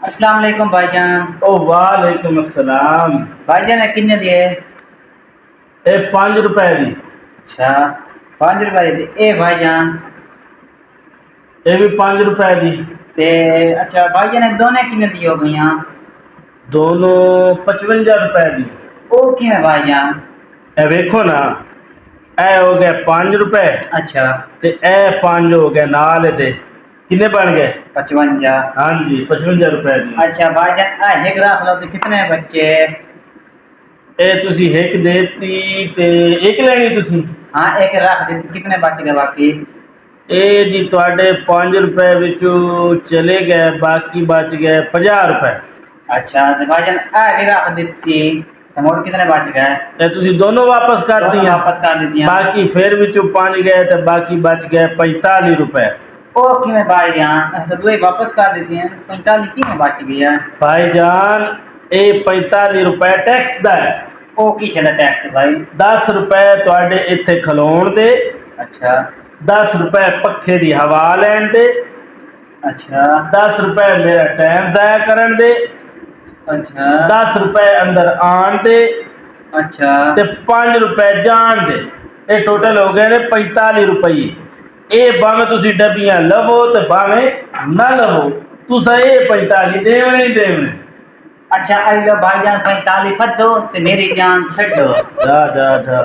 अस्सलाम वालेकुम भाईजान। ओ वालेकुम अस्सलाम। भाईजान किन्ने दिए? ये 5 रुपए दी। अच्छा 5 रुपए दी ए भाईजान। ये भी 5 रुपए दी। ते अच्छा भाईजान दोनों किन्ने दी हो गई? दोनों 55 रुपए दी। ओ किवें भाईजान? ए वेखो ना, ए हो गए 5 रुपए अच्छा ते ए 5 हो गए नाल दे, किन्ने बन गए? 55। हाँ जी 55 रुपए दी। अच्छा भाईजान एक रख लो तो कितने बच्चे? ए तुसी एक देती ते एक लेनी तुसी? हाँ एक रख दी, कितने बच गए बाकी? ए जी तुहाडे 5 रुपए विचों चले गए, बाकी बच गए 50 रुपए। अच्छा तो भाईजान भी रख दी तो मोड़ कितने बच गए? ए तुसी दोनों वापस कर दोनों दिया? वापस कर दी। बाकी फिर विचों 5 गए तो बाकी बच गए 45 रुपए। ओ किवें भाईजान? अच्छा दुई वापस कर देती हैं, 45 किवें बच गया? भाईजान ये 45 रुपए टैक्स दा है। ओ की छड़ा टैक्स भाई? 10 रुपए तुहाडे इत्थे खलोण दे, अच्छा 10 रुपए पक्खे दी हवा लैण दे, अच्छा 10 रुपए मेरा टाइम जाया करन दे, अच्छा 10 रुपए अंदर आण दे अच्छा ते 5 रुपए जान दे। ये टोटल हो गए ने 45 रुपये। ये भावें तुसी डब्बियां लवो ते भावें ना लवो, तुसा ये 45 देवने ही देवने। अच्छा आई लो भाईजान 45 फदो ते मेरी जान छड्डो। जा जा जा।